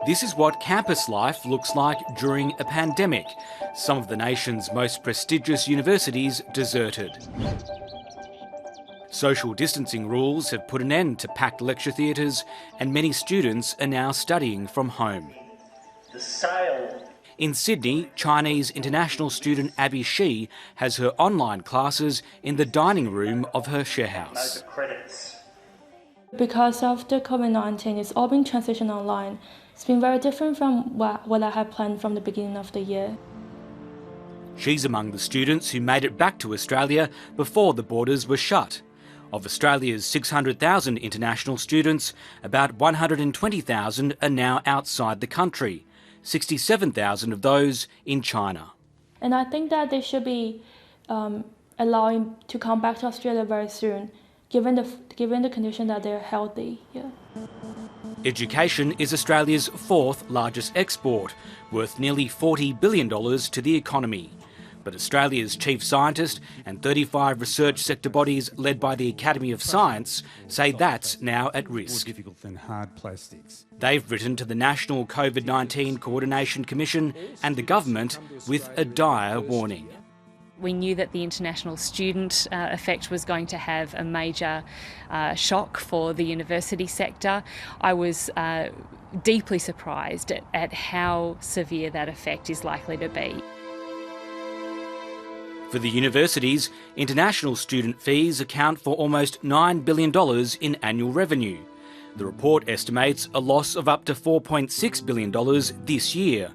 This is what campus life looks like during a pandemic. Some of the nation's most prestigious universities deserted. Social distancing rules have put an end to packed lecture theatres, and many students are now studying from home. In Sydney, Chinese international student Abby Shi has her online classes in the dining room of her sharehouse. Because of the COVID-19, it's all been transitioned online. It's been very different from what I had planned from the beginning of the year. She's among the students who made it back to Australia before the borders were shut. Of Australia's 600,000 international students, about 120,000 are now outside the country, 67,000 of those in China. And I think that they should be allowing to come back to Australia very soon, given the condition that they're healthy here. Education is Australia's fourth largest export, worth nearly $40 billion to the economy. But Australia's chief scientist and 35 research sector bodies led by the Academy of Science say that's now at risk. More difficult than hard plastics. They've written to the National COVID-19 Coordination Commission and the government with a dire warning. We knew that the international student effect was going to have a major shock for the university sector. I was deeply surprised at how severe that effect is likely to be. For the universities, international student fees account for almost $9 billion in annual revenue. The report estimates a loss of up to $4.6 billion this year.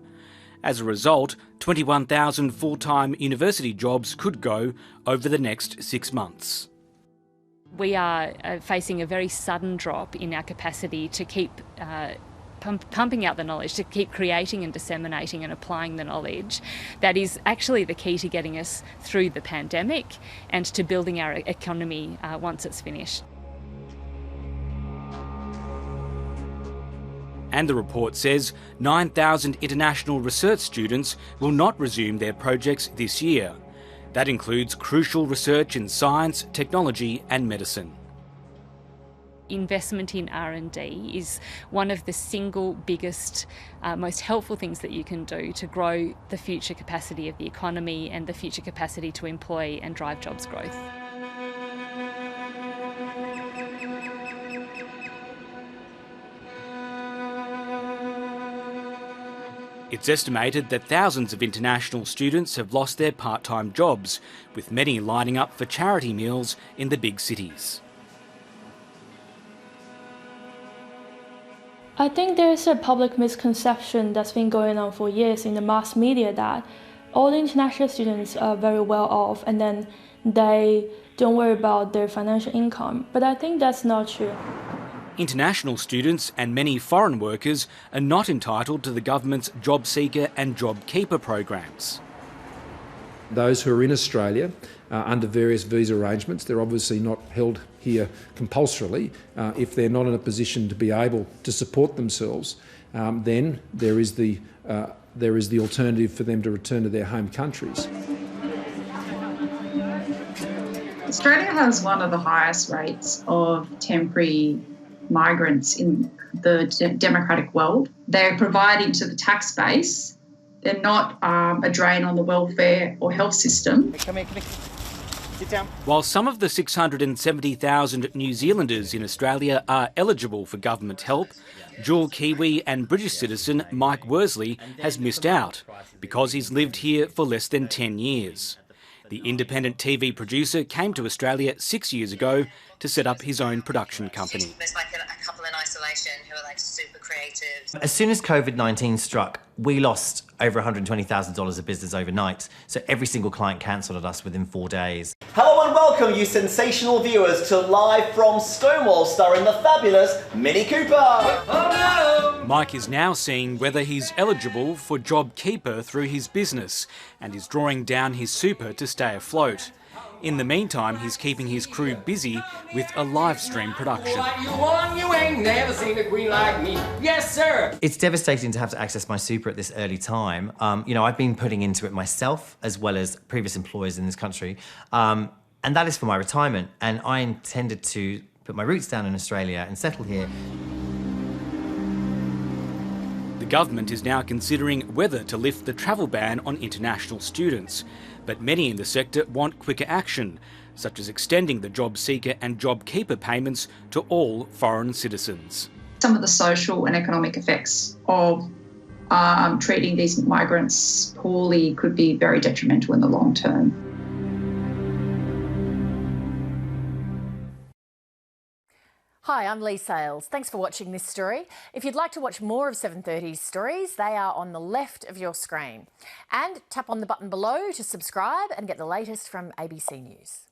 As a result, 21,000 full-time university jobs could go over the next 6 months. We are facing a very sudden drop in our capacity to keep pumping out the knowledge, to keep creating and disseminating and applying the knowledge. That is actually the key to getting us through the pandemic and to building our economy once it's finished. And the report says 9,000 international research students will not resume their projects this year. That includes crucial research in science, technology and medicine. Investment in R&D is one of the single biggest, most helpful things that you can do to grow the future capacity of the economy and the future capacity to employ and drive jobs growth. It's estimated that thousands of international students have lost their part-time jobs, with many lining up for charity meals in the big cities. I think there's a public misconception that's been going on for years in the mass media that all the international students are very well off and then they don't worry about their financial income. But I think that's not true. International students and many foreign workers are not entitled to the government's Job Seeker and Job Keeper programs. Those who are in Australia under various visa arrangements, they're obviously not held here compulsorily. If they're not in a position to be able to support themselves, then there is the alternative for them to return to their home countries. Australia has one of the highest rates of temporary migrants in the democratic world. They're providing to the tax base. They're not a drain on the welfare or health system. Come here. Sit down. While some of the 670,000 New Zealanders in Australia are eligible for government help, dual Kiwi and British citizen Mike Worsley has missed out because he's lived here for less than 10 years. The independent TV producer came to Australia 6 years ago to set up his own production company. There's like a couple in isolation who are like super creative. As soon as COVID-19 struck, we lost over $120,000 of business overnight. So every single client cancelled us within 4 days. Hello and welcome, you sensational viewers, to Live from Stonewall, starring the fabulous Mini Cooper. Oh no! Mike is now seeing whether he's eligible for Job Keeper through his business and is drawing down his super to stay afloat. In the meantime, he's keeping his crew busy with a live stream production. You ain't never seen a queen like me. Yes, sir. It's devastating to have to access my super at this early time. I've been putting into it myself as well as previous employers in this country. And that is for my retirement. And I intended to put my roots down in Australia and settle here. The government is now considering whether to lift the travel ban on international students, but many in the sector want quicker action, such as extending the job seeker and job keeper payments to all foreign citizens. Some of the social and economic effects of treating these migrants poorly could be very detrimental in the long term. Hi, I'm Lee Sales. Thanks for watching this story. If you'd like to watch more of 730's stories, they are on the left of your screen. And tap on the button below to subscribe and get the latest from ABC News.